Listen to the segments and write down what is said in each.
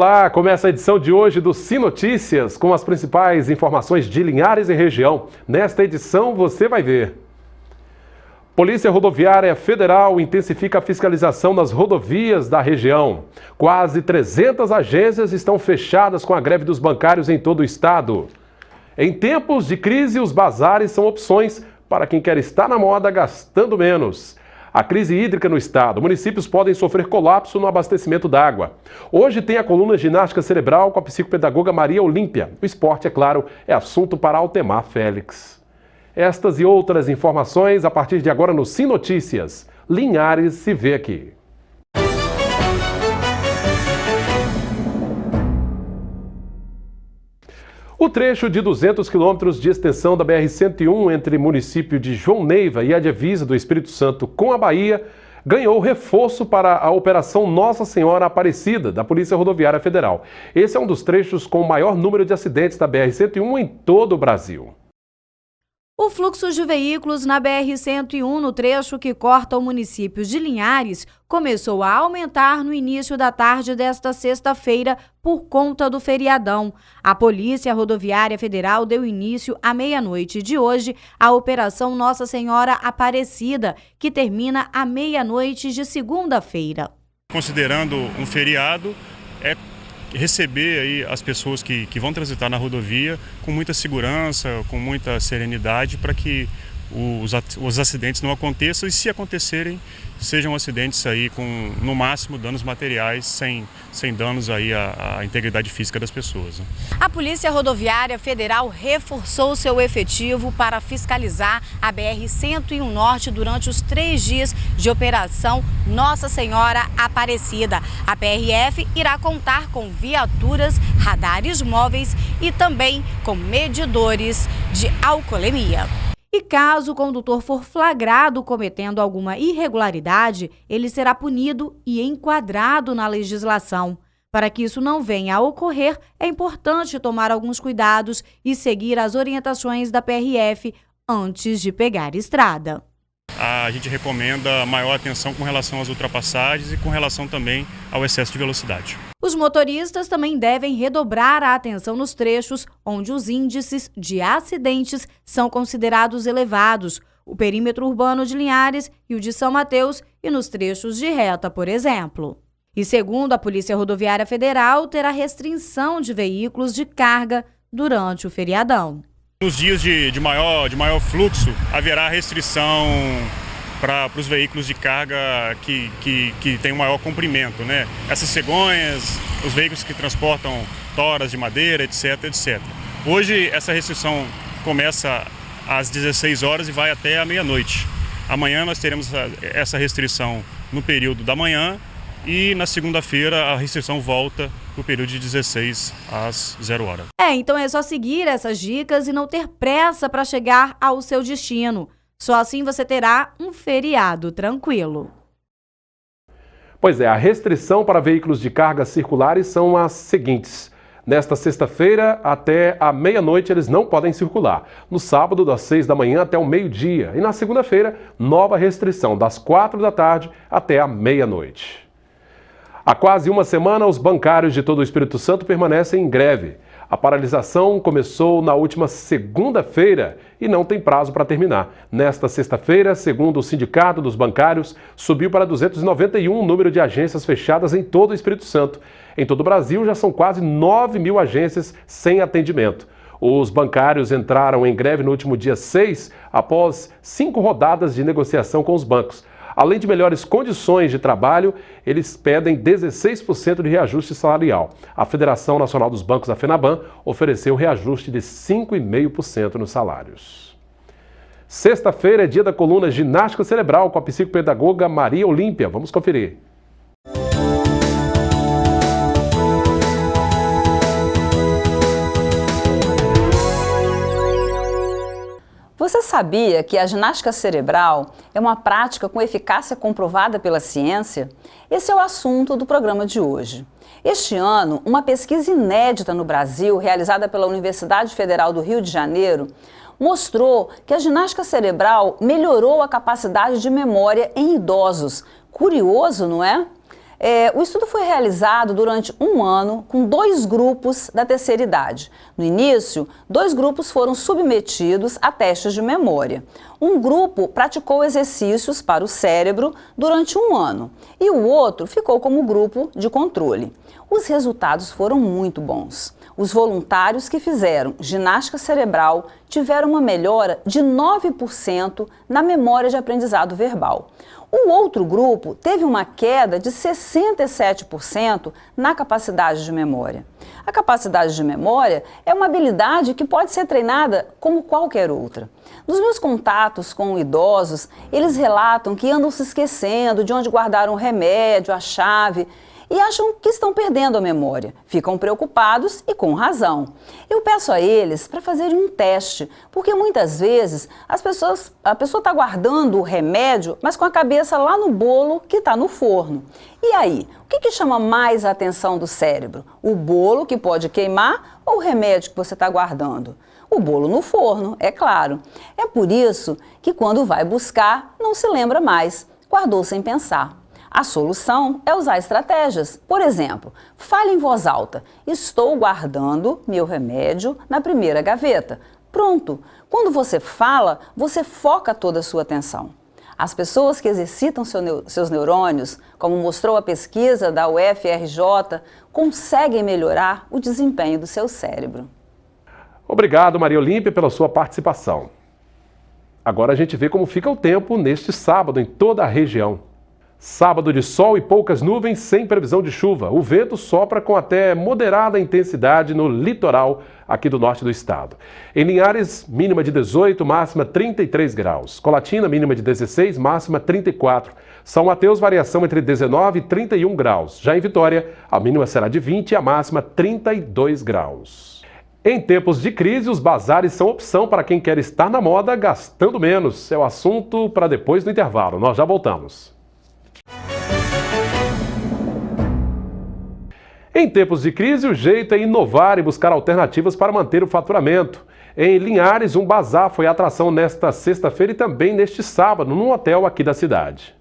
Olá, começa a edição de hoje do Sim Notícias com as principais informações de Linhares e região. Nesta edição você vai ver: Polícia Rodoviária Federal intensifica a fiscalização nas rodovias da região. Quase 300 agências estão fechadas com a greve dos bancários em todo o estado. Em tempos de crise, os bazares são opções para quem quer estar na moda gastando menos. A crise hídrica no estado. Municípios podem sofrer colapso no abastecimento d'água. Hoje tem a coluna Ginástica Cerebral com a psicopedagoga Maria Olímpia. O esporte, é claro, é assunto para Altemar Félix. Estas e outras informações a partir de agora no Sim Notícias. Linhares se vê aqui. O trecho de 200 quilômetros de extensão da BR-101 entre o município de João Neiva e a divisa do Espírito Santo com a Bahia ganhou reforço para a Operação Nossa Senhora Aparecida, da Polícia Rodoviária Federal. Esse é um dos trechos com o maior número de acidentes da BR-101 em todo o Brasil. O fluxo de veículos na BR-101, no trecho que corta o município de Linhares, começou a aumentar no início da tarde desta sexta-feira por conta do feriadão. A Polícia Rodoviária Federal deu início à meia-noite de hoje à Operação Nossa Senhora Aparecida, que termina à meia-noite de segunda-feira. Considerando um feriado, receber aí as pessoas que vão transitar na rodovia com muita segurança, com muita serenidade, para que os acidentes não aconteçam e, se acontecerem, sejam acidentes aí com, no máximo, danos materiais, sem danos aí à integridade física das pessoas. A Polícia Rodoviária Federal reforçou seu efetivo para fiscalizar a BR-101 Norte durante os 3 dias de Operação Nossa Senhora Aparecida. A PRF irá contar com viaturas, radares móveis e também com medidores de alcoolemia. E caso o condutor for flagrado cometendo alguma irregularidade, ele será punido e enquadrado na legislação. Para que isso não venha a ocorrer, é importante tomar alguns cuidados e seguir as orientações da PRF antes de pegar estrada. A gente recomenda maior atenção com relação às ultrapassagens e com relação também ao excesso de velocidade. Os motoristas também devem redobrar a atenção nos trechos onde os índices de acidentes são considerados elevados, o perímetro urbano de Linhares e o de São Mateus, e nos trechos de reta, por exemplo. E segundo a Polícia Rodoviária Federal, terá restrição de veículos de carga durante o feriadão. Nos dias de maior fluxo, haverá restrição para os veículos de carga que têm um maior comprimento, né? Essas cegonhas, os veículos que transportam toras de madeira, etc, etc. Hoje essa restrição começa às 16 horas e vai até a meia-noite. Amanhã nós teremos essa restrição no período da manhã e na segunda-feira a restrição volta no período de 16 às 0 horas. Então é só seguir essas dicas e não ter pressa para chegar ao seu destino. Só assim você terá um feriado tranquilo. Pois é, a restrição para veículos de carga circulares são as seguintes. Nesta sexta-feira, até a meia-noite, eles não podem circular. No sábado, das 6 da manhã até o meio-dia. E na segunda-feira, nova restrição, das 4 da tarde até a meia-noite. Há quase uma semana, os bancários de todo o Espírito Santo permanecem em greve. A paralisação começou na última segunda-feira e não tem prazo para terminar. Nesta sexta-feira, segundo o Sindicato dos Bancários, subiu para 291 o número de agências fechadas em todo o Espírito Santo. Em todo o Brasil, já são quase 9.000 agências sem atendimento. Os bancários entraram em greve no último dia 6, após 5 rodadas de negociação com os bancos. Além de melhores condições de trabalho, eles pedem 16% de reajuste salarial. A Federação Nacional dos Bancos, a FENABAN, ofereceu reajuste de 5,5% nos salários. Sexta-feira é dia da coluna Ginástica Cerebral com a psicopedagoga Maria Olímpia. Vamos conferir. Você sabia que a ginástica cerebral é uma prática com eficácia comprovada pela ciência? Esse é o assunto do programa de hoje. Este ano, uma pesquisa inédita no Brasil, realizada pela Universidade Federal do Rio de Janeiro, mostrou que a ginástica cerebral melhorou a capacidade de memória em idosos. Curioso, não é? O estudo foi realizado durante um ano com 2 grupos da terceira idade. No início, 2 grupos foram submetidos a testes de memória. Um grupo praticou exercícios para o cérebro durante um ano e o outro ficou como grupo de controle. Os resultados foram muito bons. Os voluntários que fizeram ginástica cerebral tiveram uma melhora de 9% na memória de aprendizado verbal. O outro grupo teve uma queda de 67% na capacidade de memória. A capacidade de memória é uma habilidade que pode ser treinada como qualquer outra. Nos meus contatos com idosos, eles relatam que andam se esquecendo de onde guardaram o remédio, a chave, e acham que estão perdendo a memória. Ficam preocupados e com razão. Eu peço a eles para fazerem um teste, porque muitas vezes a pessoa está guardando o remédio, mas com a cabeça lá no bolo que está no forno. E aí, o que chama mais a atenção do cérebro? O bolo que pode queimar ou o remédio que você está guardando? O bolo no forno, é claro. É por isso que quando vai buscar, não se lembra mais. Guardou sem pensar. A solução é usar estratégias. Por exemplo, fale em voz alta. Estou guardando meu remédio na primeira gaveta. Pronto. Quando você fala, você foca toda a sua atenção. As pessoas que exercitam seus neurônios, como mostrou a pesquisa da UFRJ, conseguem melhorar o desempenho do seu cérebro. Obrigado, Maria Olímpia, pela sua participação. Agora a gente vê como fica o tempo neste sábado em toda a região. Sábado de sol e poucas nuvens, sem previsão de chuva. O vento sopra com até moderada intensidade no litoral aqui do norte do estado. Em Linhares, mínima de 18, máxima 33 graus. Colatina, mínima de 16, máxima 34. São Mateus, variação entre 19 e 31 graus. Já em Vitória, a mínima será de 20 e a máxima 32 graus. Em tempos de crise, os bazares são opção para quem quer estar na moda gastando menos. É o assunto para depois do intervalo. Nós já voltamos. Em tempos de crise, o jeito é inovar e buscar alternativas para manter o faturamento. Em Linhares, um bazar foi a atração nesta sexta-feira e também neste sábado, num hotel aqui da cidade.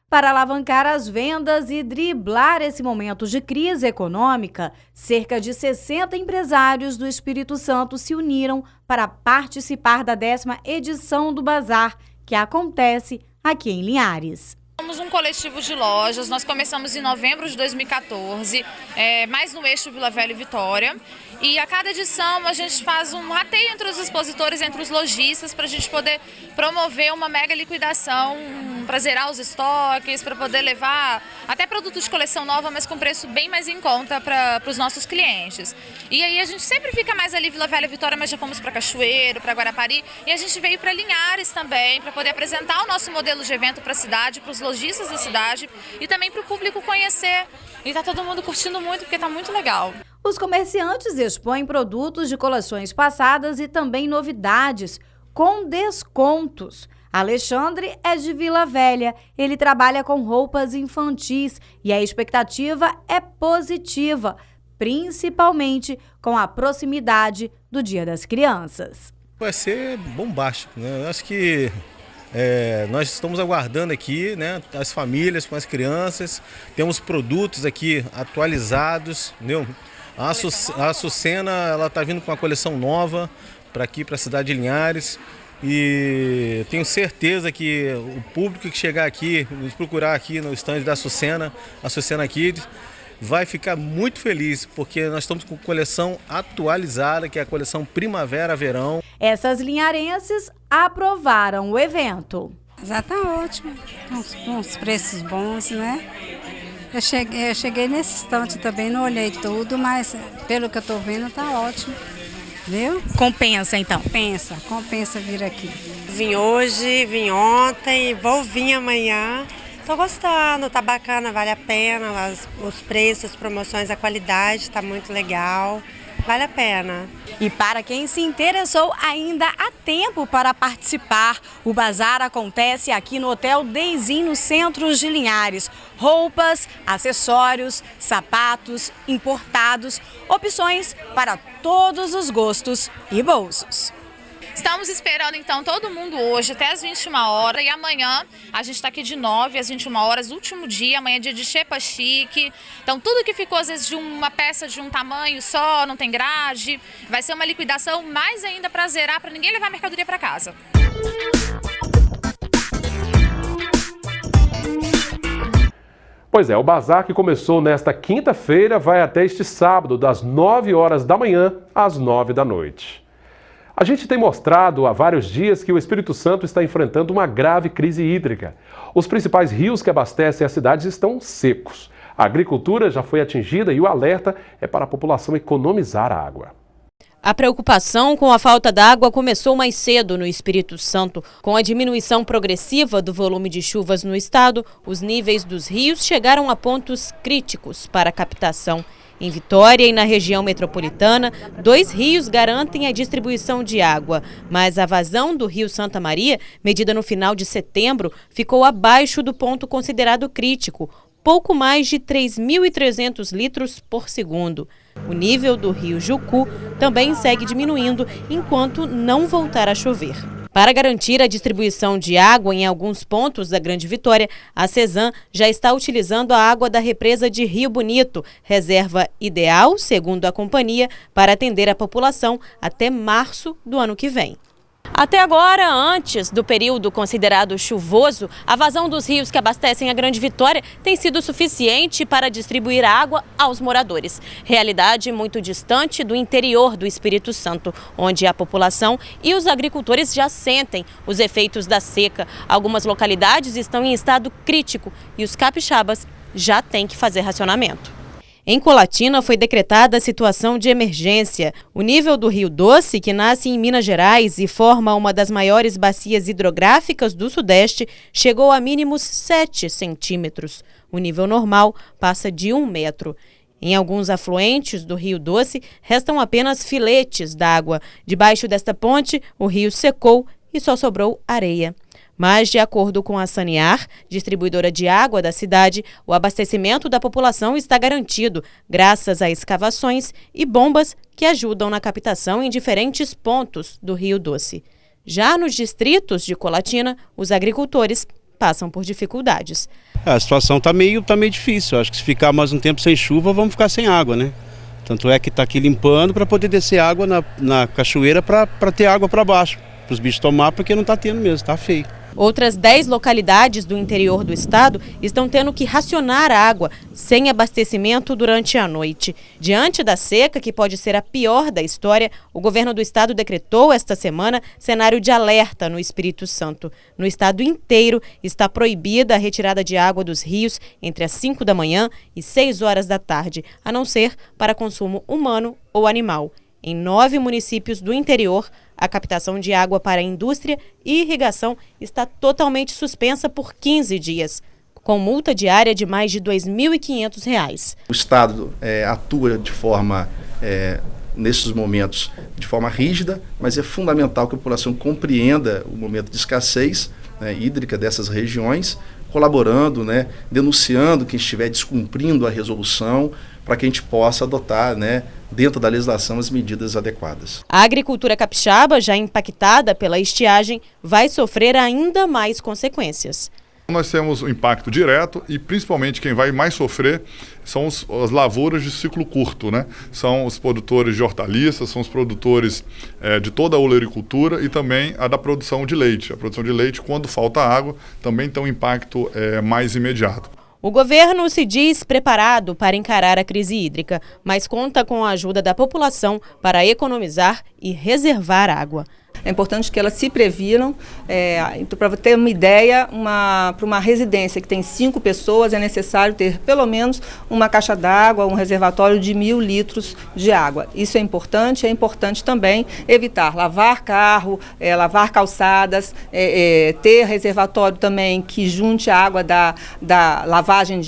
Para alavancar as vendas e driblar esse momento de crise econômica, cerca de 60 empresários do Espírito Santo se uniram para participar da 10ª edição do Bazar, que acontece aqui em Linhares. Somos um coletivo de lojas, nós começamos em novembro de 2014, mais no eixo Vila Velha e Vitória. E a cada edição a gente faz um rateio entre os expositores, entre os lojistas, para a gente poder promover uma mega liquidação, para zerar os estoques, para poder levar até produtos de coleção nova, mas com preço bem mais em conta para os nossos clientes. E aí a gente sempre fica mais ali Vila Velha e Vitória, mas já fomos para Cachoeiro, para Guarapari, e a gente veio para Linhares também, para poder apresentar o nosso modelo de evento para a cidade, para os lojistas da cidade e também para o público conhecer. E está todo mundo curtindo muito, porque está muito legal. Os comerciantes expõem produtos de coleções passadas e também novidades, com descontos. Alexandre é de Vila Velha, ele trabalha com roupas infantis e a expectativa é positiva, principalmente com a proximidade do Dia das Crianças. Vai ser bombástico, né? Eu acho que nós estamos aguardando aqui, né, as famílias com as crianças, temos produtos aqui atualizados, entendeu? A Açucena, ela está vindo com uma coleção nova para aqui, para a cidade de Linhares, e tenho certeza que o público que chegar aqui, nos procurar aqui no stand da Açucena Kids, vai ficar muito feliz, porque nós estamos com coleção atualizada, que é a coleção Primavera-Verão. Essas linharenses aprovaram o evento. Já está ótimo, uns preços bons, né? Eu cheguei nesse estante também, não olhei tudo, mas pelo que eu estou vendo está ótimo, viu? Compensa então? Compensa vir aqui. Vim hoje, vim ontem, vou vir amanhã. Tô gostando, tá bacana, vale a pena, os preços, as promoções, a qualidade tá muito legal, vale a pena. E para quem se interessou, ainda há tempo para participar. O bazar acontece aqui no Hotel Deizin, no centro de Linhares. Roupas, acessórios, sapatos, importados, opções para todos os gostos e bolsos. Estamos esperando então todo mundo hoje até as 21 horas e amanhã a gente está aqui de 9 às 21 horas, último dia, amanhã é dia de xepa chique. Então tudo que ficou às vezes de uma peça de um tamanho só, não tem grade, vai ser uma liquidação mais ainda para zerar, para ninguém levar a mercadoria para casa. Pois é, o bazar que começou nesta quinta-feira vai até este sábado, das 9 horas da manhã às 9 da noite. A gente tem mostrado há vários dias que o Espírito Santo está enfrentando uma grave crise hídrica. Os principais rios que abastecem as cidades estão secos. A agricultura já foi atingida e o alerta é para a população economizar a água. A preocupação com a falta d'água começou mais cedo no Espírito Santo. Com a diminuição progressiva do volume de chuvas no estado, os níveis dos rios chegaram a pontos críticos para a captação. Em Vitória e na região metropolitana, 2 rios garantem a distribuição de água, mas a vazão do rio Santa Maria, medida no final de setembro, ficou abaixo do ponto considerado crítico, pouco mais de 3.300 litros por segundo. O nível do rio Jucu também segue diminuindo enquanto não voltar a chover. Para garantir a distribuição de água em alguns pontos da Grande Vitória, a Cesan já está utilizando a água da represa de Rio Bonito, reserva ideal, segundo a companhia, para atender a população até março do ano que vem. Até agora, antes do período considerado chuvoso, a vazão dos rios que abastecem a Grande Vitória tem sido suficiente para distribuir água aos moradores. Realidade muito distante do interior do Espírito Santo, onde a população e os agricultores já sentem os efeitos da seca. Algumas localidades estão em estado crítico e os capixabas já têm que fazer racionamento. Em Colatina foi decretada a situação de emergência. O nível do Rio Doce, que nasce em Minas Gerais e forma uma das maiores bacias hidrográficas do Sudeste, chegou a mínimos 7 centímetros. O nível normal passa de 1 metro. Em alguns afluentes do Rio Doce, restam apenas filetes d'água. Debaixo desta ponte, o rio secou e só sobrou areia. Mas, de acordo com a Sanear, distribuidora de água da cidade, o abastecimento da população está garantido, graças a escavações e bombas que ajudam na captação em diferentes pontos do Rio Doce. Já nos distritos de Colatina, os agricultores passam por dificuldades. A situação está meio difícil. Acho que se ficar mais um tempo sem chuva, vamos ficar sem água, né? Tanto é que está aqui limpando para poder descer água na cachoeira para ter água para baixo, para os bichos tomar, porque não está tendo mesmo, está feio. Outras 10 localidades do interior do estado estão tendo que racionar a água sem abastecimento durante a noite. Diante da seca, que pode ser a pior da história, o governo do estado decretou esta semana cenário de alerta no Espírito Santo. No estado inteiro está proibida a retirada de água dos rios entre as 5 da manhã e 6 horas da tarde, a não ser para consumo humano ou animal. Em 9 municípios do interior, a captação de água para a indústria e irrigação está totalmente suspensa por 15 dias, com multa diária de mais de R$ 2.500. O Estado atua de forma, nesses momentos, de forma rígida, mas é fundamental que a população compreenda o momento de escassez hídrica dessas regiões, colaborando, denunciando quem estiver descumprindo a resolução, para que a gente possa adotar, dentro da legislação, as medidas adequadas. A agricultura capixaba, já impactada pela estiagem, vai sofrer ainda mais consequências. Nós temos o impacto direto e principalmente quem vai mais sofrer são as lavouras de ciclo curto, São os produtores de hortaliças, são os produtores de toda a olericultura e também a da produção de leite. A produção de leite, quando falta água, também tem um impacto mais imediato. O governo se diz preparado para encarar a crise hídrica, mas conta com a ajuda da população para economizar e reservar água. É importante que elas se previram. Para ter uma ideia, para uma residência que tem 5 pessoas, é necessário ter pelo menos uma caixa d'água, um reservatório de 1.000 litros de água. Isso é importante também evitar lavar carro, lavar calçadas, ter reservatório também que junte a água da lavagem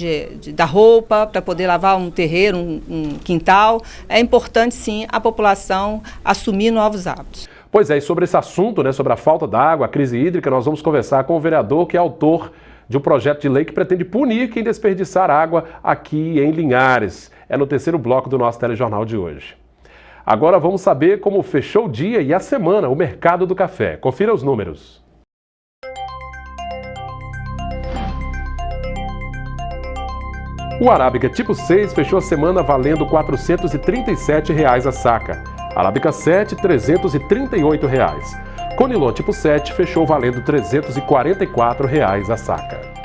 da roupa, para poder lavar um terreiro, um quintal. É importante, sim, a população assumir novos hábitos. Pois é, e sobre esse assunto, sobre a falta d'água, a crise hídrica, nós vamos conversar com o vereador que é autor de um projeto de lei que pretende punir quem desperdiçar água aqui em Linhares. É no terceiro bloco do nosso telejornal de hoje. Agora vamos saber como fechou o dia e a semana o mercado do café. Confira os números. O Arábica tipo 6 fechou a semana valendo R$ 437 a saca. Arábica 7, R$ 338. Conilon tipo 7 fechou valendo R$ 344 a saca.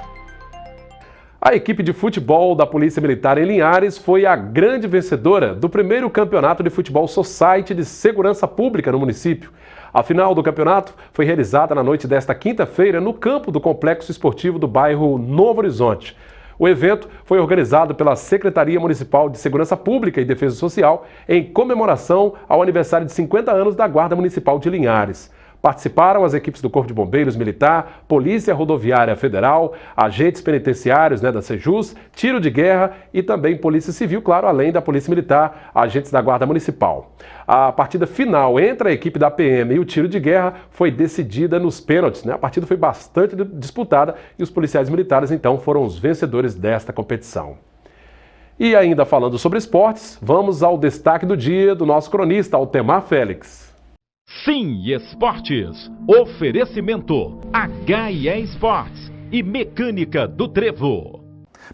A equipe de futebol da Polícia Militar em Linhares foi a grande vencedora do primeiro campeonato de futebol society de segurança pública no município. A final do campeonato foi realizada na noite desta quinta-feira no campo do Complexo Esportivo do bairro Novo Horizonte. O evento foi organizado pela Secretaria Municipal de Segurança Pública e Defesa Social em comemoração ao aniversário de 50 anos da Guarda Municipal de Linhares. Participaram as equipes do Corpo de Bombeiros Militar, Polícia Rodoviária Federal, agentes penitenciários da Sejus, Tiro de Guerra e também Polícia Civil, claro, além da Polícia Militar, agentes da Guarda Municipal. A partida final entre a equipe da PM e o Tiro de Guerra foi decidida nos pênaltis. A partida foi bastante disputada e os policiais militares, então, foram os vencedores desta competição. E ainda falando sobre esportes, vamos ao destaque do dia do nosso cronista, Altemar Félix. Sim Esportes, oferecimento H&E Esportes e Mecânica do Trevo.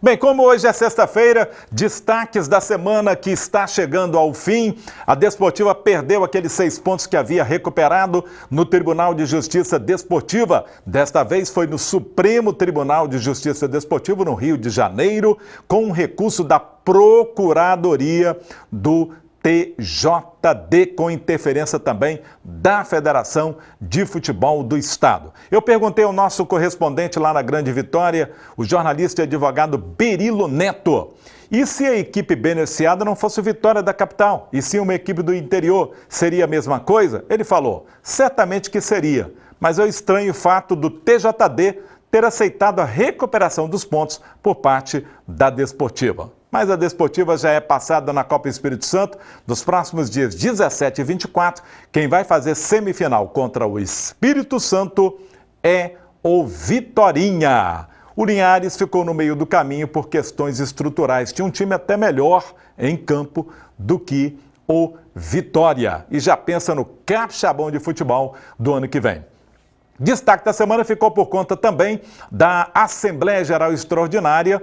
Bem, como hoje é sexta-feira, destaques da semana que está chegando ao fim. A Desportiva perdeu aqueles 6 pontos que havia recuperado no Tribunal de Justiça Desportiva. Desta vez foi no Supremo Tribunal de Justiça Desportivo, no Rio de Janeiro, com um recurso da Procuradoria do TJD, com interferência também da Federação de Futebol do Estado. Eu perguntei ao nosso correspondente lá na Grande Vitória, o jornalista e advogado Berilo Neto, e se a equipe beneficiada não fosse o Vitória da capital, e sim uma equipe do interior, seria a mesma coisa? Ele falou, certamente que seria, mas é estranho o fato do TJD ter aceitado a recuperação dos pontos por parte da Desportiva. Mas a Desportiva já é passada na Copa Espírito Santo. Nos próximos dias 17 e 24, quem vai fazer semifinal contra o Espírito Santo é o Vitorinha. O Linhares ficou no meio do caminho por questões estruturais. Tinha um time até melhor em campo do que o Vitória. E já pensa no capixabão de futebol do ano que vem. Destaque da semana ficou por conta também da Assembleia Geral Extraordinária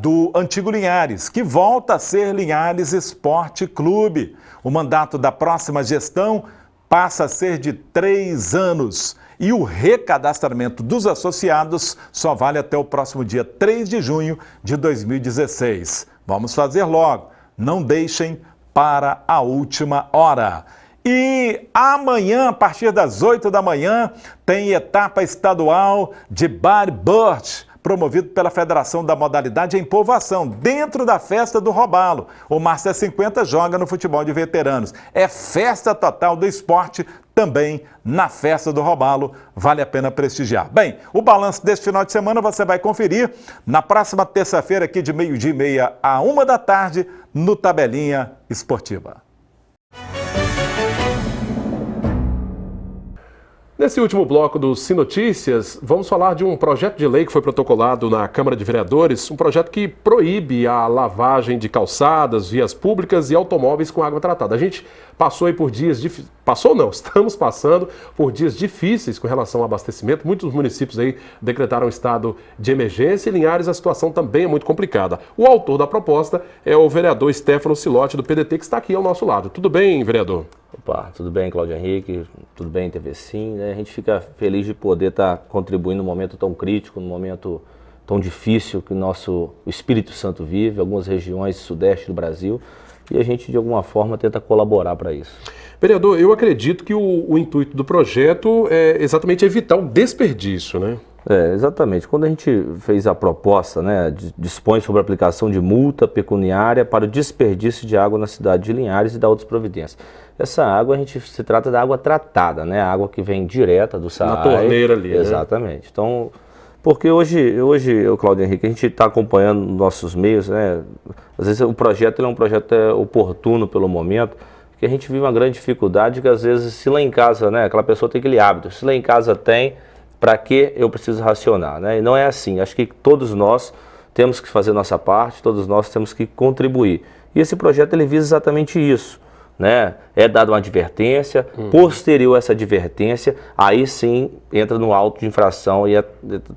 do antigo Linhares, que volta a ser Linhares Esporte Clube. O mandato da próxima gestão passa a ser de 3 anos e o recadastramento dos associados só vale até o próximo dia 3 de junho de 2016. Vamos fazer logo, não deixem para a última hora. E amanhã, a partir das 8 da manhã, tem etapa estadual de bodyboard, promovido pela Federação da Modalidade em Povoação, dentro da festa do Robalo. O Márcia 50 joga no futebol de veteranos. É festa total do esporte também na festa do Robalo. Vale a pena prestigiar. Bem, o balanço deste final de semana você vai conferir na próxima terça-feira, aqui de 12h30 a 1 da tarde, no Tabelinha Esportiva. Nesse último bloco do Sim Notícias, vamos falar de um projeto de lei que foi protocolado na Câmara de Vereadores, um projeto que proíbe a lavagem de calçadas, vias públicas e automóveis com água tratada. A gente passou aí por dias difíceis, estamos passando por dias difíceis com relação ao abastecimento. Muitos municípios aí decretaram estado de emergência e em Linhares a situação também é muito complicada. O autor da proposta é o vereador Stefano Silotti, do PDT, que está aqui ao nosso lado. Tudo bem, vereador? Opa, tudo bem, Cláudio Henrique, tudo bem, TV Sim, né? A gente fica feliz de poder estar contribuindo num momento tão crítico, num momento tão difícil que o Espírito Santo vive, algumas regiões sudeste do Brasil, e a gente de alguma forma tenta colaborar para isso. Vereador, eu acredito que o intuito do projeto é exatamente evitar o desperdício, né? Exatamente. Quando a gente fez a proposta, né, dispõe sobre a aplicação de multa pecuniária para o desperdício de água na cidade de Linhares e da outras providências. Essa água, se trata da água tratada, né, a água que vem direta do SAAI. Na torneira ali, exatamente. Né? Então, porque hoje, Cláudio Henrique, a gente está acompanhando nossos meios, né, às vezes o projeto é um projeto oportuno pelo momento, que a gente vive uma grande dificuldade que às vezes, se lá em casa, né, aquela pessoa tem aquele hábito, se lá em casa tem, para que eu preciso racionar, né? E não é assim, acho que todos nós temos que fazer nossa parte, todos nós temos que contribuir. E esse projeto ele visa exatamente isso, né, é dada uma advertência, posterior a essa advertência, aí sim entra no auto de infração e é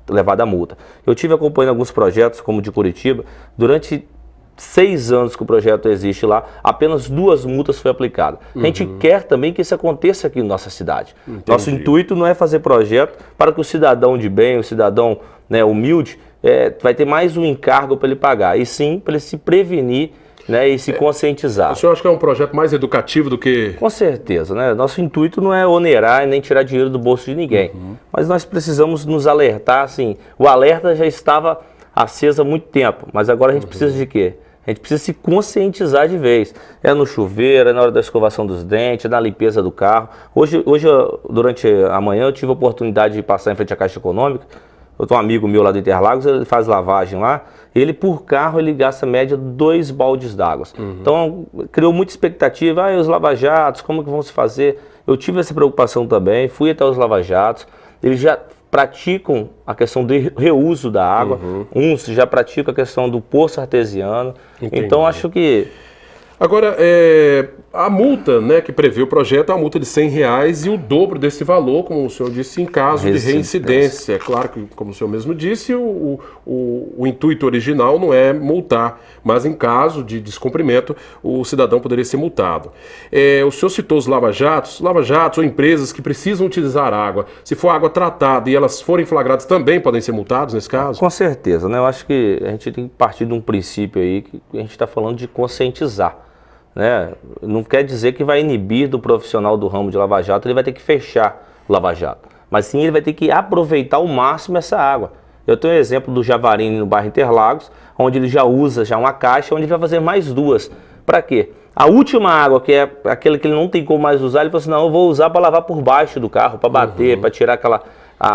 levada a multa. Eu tive acompanhando alguns projetos, como o de Curitiba, durante 6 anos que o projeto existe lá, apenas 2 multas foram aplicadas. A gente quer também que isso aconteça aqui na nossa cidade. Entendi. Nosso intuito não é fazer projeto para que o cidadão de bem, o cidadão, né, humilde, vai ter mais um encargo para ele pagar, e sim para ele se prevenir, né, e se conscientizar. O senhor acha que é um projeto mais educativo do que... Com certeza, né? Nosso intuito não é onerar e nem tirar dinheiro do bolso de ninguém, mas nós precisamos nos alertar, assim, o alerta já estava aceso há muito tempo, mas agora a gente precisa de quê? A gente precisa se conscientizar de vez. É no chuveiro, é na hora da escovação dos dentes, é na limpeza do carro. Hoje durante a manhã, eu tive a oportunidade de passar em frente à Caixa Econômica. Eu tenho um amigo meu lá do Interlagos, ele faz lavagem lá. Ele, por carro, ele gasta média 2 baldes d'água. Então, criou muita expectativa. Os lava-jatos, como que vão se fazer? Eu tive essa preocupação também, fui até os lava-jatos. Eles já praticam a questão do reuso da água. Uns já praticam a questão do poço artesiano. Entendi. Então, acho que... Agora, a multa, né, que prevê o projeto é uma multa de R$100 e o dobro desse valor, como o senhor disse, em caso de reincidência. É claro que, como o senhor mesmo disse, o intuito original não é multar, mas em caso de descumprimento, o cidadão poderia ser multado. O senhor citou os lava-jatos ou empresas que precisam utilizar água. Se for água tratada e elas forem flagradas, também podem ser multados nesse caso? Com certeza, né? Eu acho que a gente tem que partir de um princípio aí que a gente está falando de conscientizar. Né? Não quer dizer que vai inibir do profissional do ramo de lava-jato, ele vai ter que fechar o lava-jato, mas sim ele vai ter que aproveitar ao máximo essa água. Eu tenho um exemplo do Javarine no bairro Interlagos, onde ele já usa uma caixa, onde ele vai fazer mais 2. Para quê? A última água, que é aquela que ele não tem como mais usar, ele falou assim, não, eu vou usar para lavar por baixo do carro, para bater, para tirar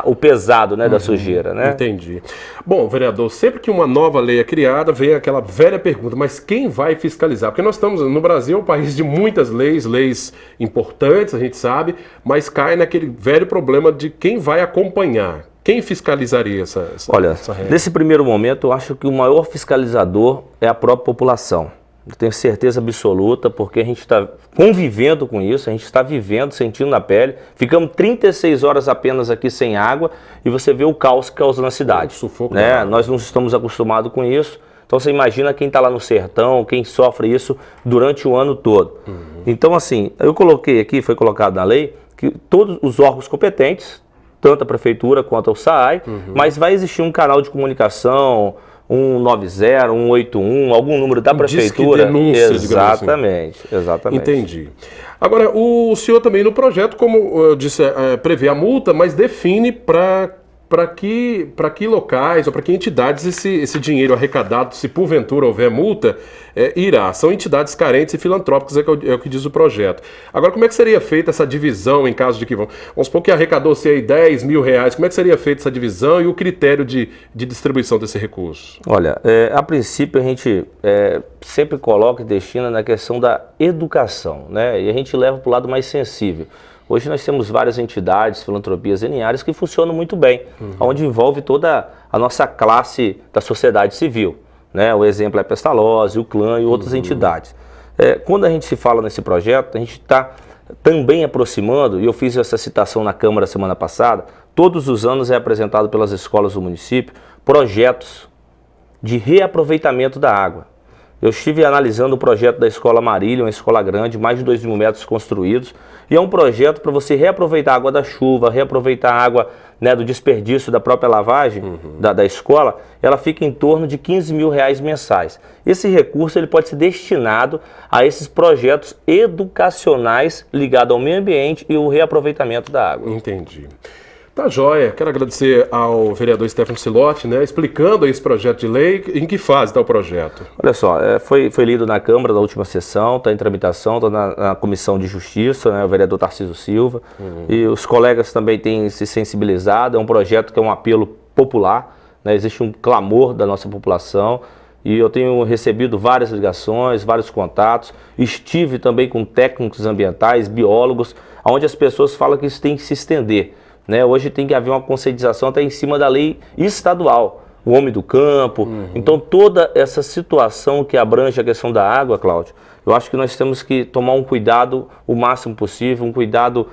o pesado, né, da sujeira, né? Entendi. Bom, vereador, sempre que uma nova lei é criada, vem aquela velha pergunta, mas quem vai fiscalizar? Porque nós estamos no Brasil, um país de muitas leis importantes, a gente sabe, mas cai naquele velho problema de quem vai acompanhar. Quem fiscalizaria essa regra? Nesse primeiro momento, eu acho que o maior fiscalizador é a própria população. Eu tenho certeza absoluta, porque a gente está convivendo com isso, a gente está vivendo, sentindo na pele. Ficamos 36 horas apenas aqui sem água e você vê o caos que causa na cidade. Sufoco, né? Nós não estamos acostumados com isso. Então você imagina quem está lá no sertão, quem sofre isso durante o ano todo. Então assim, eu coloquei aqui, foi colocado na lei, que todos os órgãos competentes, tanto a prefeitura quanto o SAAI, mas vai existir um canal de comunicação, 190, 181, algum número da prefeitura. Denúncia, exatamente, exatamente. Entendi. Agora, o senhor também no projeto, como eu disse, prevê a multa, mas define para que locais ou para que entidades esse dinheiro arrecadado, se porventura houver multa, irá. São entidades carentes e filantrópicas, é o que diz o projeto. Agora, como é que seria feita essa divisão em caso de que vamos supor que arrecadou-se aí R$10 mil, como é que seria feita essa divisão e o critério de distribuição desse recurso? Olha, a princípio a gente sempre coloca e destina na questão da educação, né? E a gente leva para o lado mais sensível. Hoje nós temos várias entidades, filantropias lineares que funcionam muito bem, onde envolve toda a nossa classe da sociedade civil. Né? O exemplo é a Pestalozzi, o Clã e outras entidades. Quando a gente se fala nesse projeto, a gente está também aproximando, e eu fiz essa citação na Câmara semana passada, todos os anos é apresentado pelas escolas do município projetos de reaproveitamento da água. Eu estive analisando o projeto da Escola Marília, uma escola grande, mais de 2.000 metros construídos, e é um projeto para você reaproveitar a água da chuva, reaproveitar a água, né, do desperdício da própria lavagem da escola. Ela fica em torno de R$15 mil mensais. Esse recurso ele pode ser destinado a esses projetos educacionais ligados ao meio ambiente e o reaproveitamento da água. Entendi. Tá joia. Quero agradecer ao vereador Stefano Silotti, né, explicando esse projeto de lei. Em que fase está o projeto? Olha só, foi lido na Câmara na última sessão, está em tramitação, está na Comissão de Justiça, né, o vereador Tarcísio Silva, e os colegas também têm se sensibilizado. É um projeto que é um apelo popular, né, existe um clamor da nossa população, e eu tenho recebido várias ligações, vários contatos. Estive também com técnicos ambientais, biólogos, onde as pessoas falam que isso tem que se estender. Né? Hoje tem que haver uma conscientização até em cima da lei estadual, o homem do campo. Então toda essa situação que abrange a questão da água, Cláudio, eu acho que nós temos que tomar um cuidado o máximo possível, um cuidado,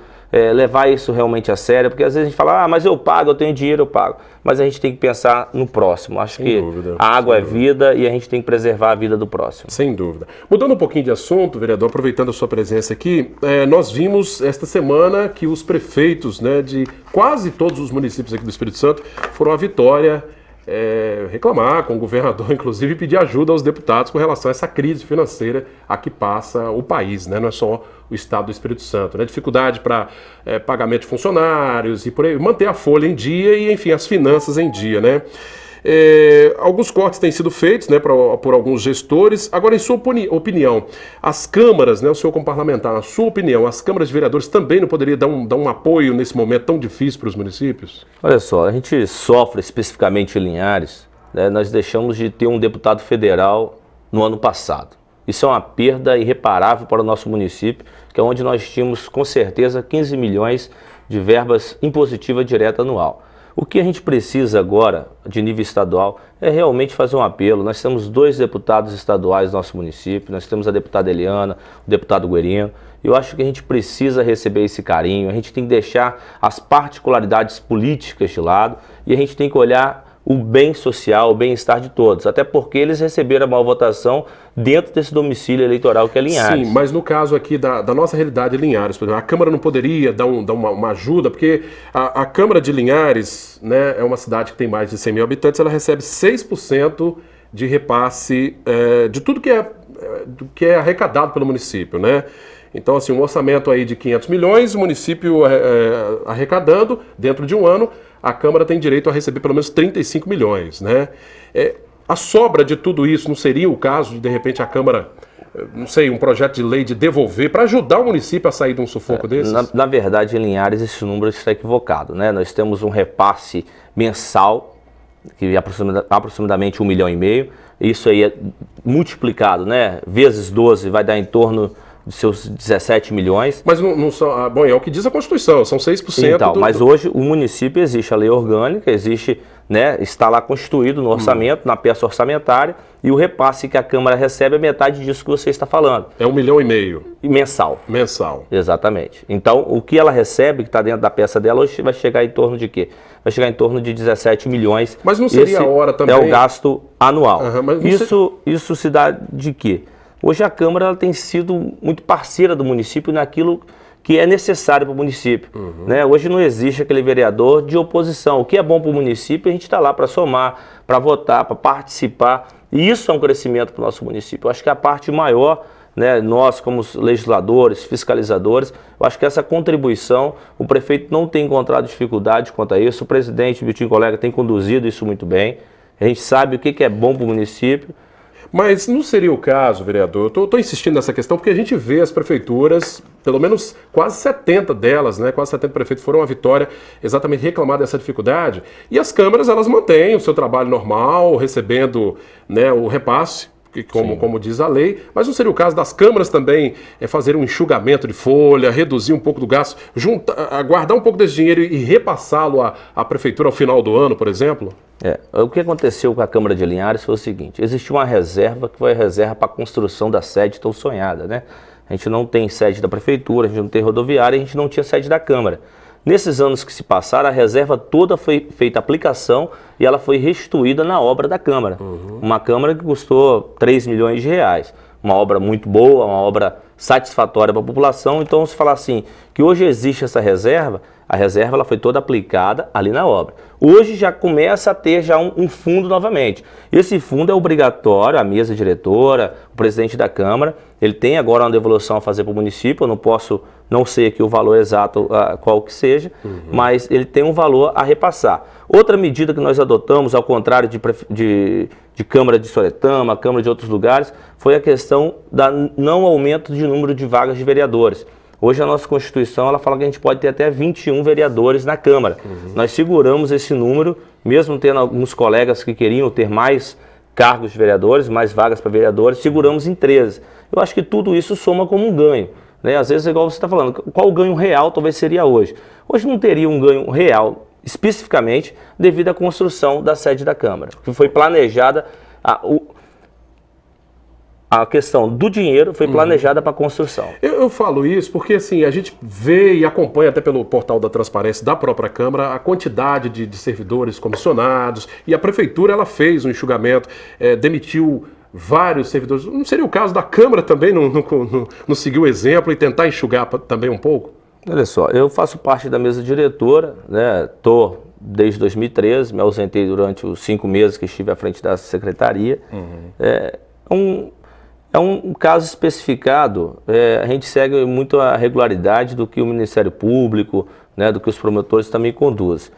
levar isso realmente a sério, porque às vezes a gente fala, mas eu pago, eu tenho dinheiro, eu pago. Mas a gente tem que pensar no próximo. Acho que a água é vida e a gente tem que preservar a vida do próximo. Sem dúvida. Mudando um pouquinho de assunto, vereador, aproveitando a sua presença aqui, nós vimos esta semana que os prefeitos, né, de quase todos os municípios aqui do Espírito Santo foram à Vitória reclamar com o governador, inclusive, e pedir ajuda aos deputados com relação a essa crise financeira a que passa o país, né? Não é só o estado do Espírito Santo, né? Dificuldade para pagamento de funcionários e por aí, manter a folha em dia e, enfim, as finanças em dia, né? Alguns cortes têm sido feitos, né, por alguns gestores. Agora, em sua opinião, as câmaras, né, o senhor como parlamentar, na sua opinião, as câmaras de vereadores também não poderiam dar um apoio nesse momento tão difícil para os municípios? Olha só, a gente sofre especificamente em Linhares, né, nós deixamos de ter um deputado federal no ano passado. Isso é uma perda irreparável para o nosso município, que é onde nós tínhamos, com certeza, 15 milhões de verbas impositiva direta anual. O que a gente precisa agora, de nível estadual, é realmente fazer um apelo. Nós temos 2 deputados estaduais no nosso município, nós temos a deputada Eliana, o deputado Guerino. Eu acho que a gente precisa receber esse carinho, a gente tem que deixar as particularidades políticas de lado e a gente tem que olhar o bem social, o bem-estar de todos, até porque eles receberam a maior votação dentro desse domicílio eleitoral que é Linhares. Sim, mas no caso aqui da nossa realidade de Linhares, por exemplo, a Câmara não poderia dar uma ajuda, porque a Câmara de Linhares, né, é uma cidade que tem mais de 100 mil habitantes, ela recebe 6% de repasse de tudo que é arrecadado pelo município, né? Então, assim, um orçamento aí de 500 milhões, o município arrecadando dentro de um ano, a Câmara tem direito a receber pelo menos 35 milhões, né? A sobra de tudo isso não seria o caso de repente, a Câmara, não sei, um projeto de lei de devolver para ajudar o município a sair de um sufoco desses? Na verdade, em Linhares, esse número está equivocado, né? Nós temos um repasse mensal, que é aproximadamente 1,5 milhão. Isso aí é multiplicado, né? Vezes 12 vai dar em torno de seus 17 milhões. Mas não são, bom, é o que diz a Constituição, são 6%. Então, mas hoje o município existe a lei orgânica, existe, né, está lá constituído no orçamento, na peça orçamentária, e o repasse que a Câmara recebe é metade disso que você está falando. É 1,5 milhão. Mensal. Mensal. Exatamente. Então, o que ela recebe, que está dentro da peça dela, hoje vai chegar em torno de quê? Vai chegar em torno de 17 milhões. Mas não seria a hora também? É o gasto anual. Mas isso se dá de quê? Hoje a Câmara ela tem sido muito parceira do município naquilo que é necessário para o município. Né? Hoje não existe aquele vereador de oposição. O que é bom para o município, a gente está lá para somar, para votar, para participar. E isso é um crescimento para o nosso município. Eu acho que a parte maior, né, nós como legisladores, fiscalizadores, eu acho que essa contribuição, o prefeito não tem encontrado dificuldade quanto a isso. O presidente, Vitinho Colega, tem conduzido isso muito bem. A gente sabe o que é bom para o município. Mas não seria o caso, vereador, eu estou insistindo nessa questão porque a gente vê as prefeituras, pelo menos quase 70 delas, né, quase 70 prefeitos foram à Vitória exatamente reclamar dessa dificuldade, e as câmaras elas mantêm o seu trabalho normal, recebendo, né, o repasse, como diz a lei, mas não seria o caso das câmaras também fazer um enxugamento de folha, reduzir um pouco do gasto, guardar um pouco desse dinheiro e repassá-lo à prefeitura ao final do ano, por exemplo? O que aconteceu com a Câmara de Linhares foi o seguinte: existiu uma reserva que foi a reserva para a construção da sede tão sonhada, né? A gente não tem sede da prefeitura, a gente não tem rodoviária, a gente não tinha sede da Câmara. Nesses anos que se passaram, a reserva toda foi feita aplicação e ela foi restituída na obra da Câmara. Uma Câmara que custou 3 milhões de reais. Uma obra muito boa, uma obra satisfatória para a população. Então, se falar assim, que hoje existe essa reserva, a reserva ela foi toda aplicada ali na obra. Hoje já começa a ter já um fundo novamente. Esse fundo é obrigatório, a mesa diretora, o presidente da Câmara, ele tem agora uma devolução a fazer para o município, eu não sei aqui o valor exato qual que seja, mas ele tem um valor a repassar. Outra medida que nós adotamos, ao contrário de Câmara de Soretama, Câmara de outros lugares, foi a questão da não aumento de número de vagas de vereadores. Hoje a nossa Constituição ela fala que a gente pode ter até 21 vereadores na Câmara. Nós seguramos esse número, mesmo tendo alguns colegas que queriam ter mais cargos de vereadores, mais vagas para vereadores, seguramos em 13. Eu acho que tudo isso soma como um ganho. Né? Às vezes, igual você está falando, qual o ganho real talvez seria hoje? Hoje não teria um ganho real especificamente devido à construção da sede da Câmara, que foi planejada, a questão do dinheiro foi planejada para a construção. Eu falo isso porque assim, a gente vê e acompanha até pelo portal da transparência da própria Câmara a quantidade de servidores comissionados, e a Prefeitura ela fez um enxugamento, demitiu vários servidores. Não seria o caso da Câmara também não seguir o exemplo e tentar enxugar também um pouco? Olha só, eu faço parte da mesa diretora, né? Estou desde 2013, me ausentei durante os 5 meses que estive à frente da secretaria. É um caso especificado, a gente segue muito a regularidade do que o Ministério Público, né, do que os promotores também conduzem.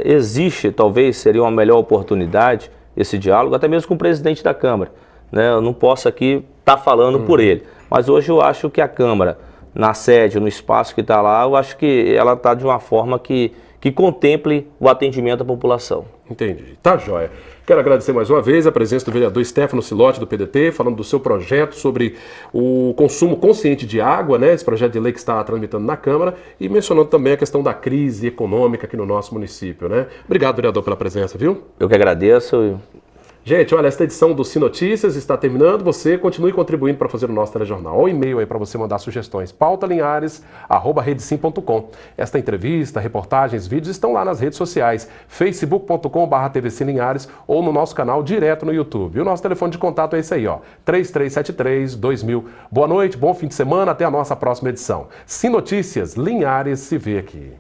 Existe, talvez, seria uma melhor oportunidade esse diálogo, até mesmo com o presidente da Câmara. Né? Eu não posso aqui estar falando por ele, mas hoje eu acho que a Câmara, na sede, no espaço que está lá, eu acho que ela está de uma forma que contemple o atendimento à população. Entendi. Tá joia. Quero agradecer mais uma vez a presença do vereador Stefano Silotti, do PDT, falando do seu projeto sobre o consumo consciente de água, né? Esse projeto de lei que está tramitando na Câmara, e mencionando também a questão da crise econômica aqui no nosso município, né? Obrigado, vereador, pela presença, viu? Eu que agradeço. Gente, olha, esta edição do Sim Notícias está terminando. Você continue contribuindo para fazer o nosso telejornal. Olha o e-mail aí para você mandar sugestões. pautalinhares@redesim.com. Esta entrevista, reportagens, vídeos estão lá nas redes sociais. facebook.com/tvclinhares ou no nosso canal direto no YouTube. E o nosso telefone de contato é esse aí, ó, 3373-2000. Boa noite, bom fim de semana, até a nossa próxima edição. Sim Notícias, Linhares se vê aqui.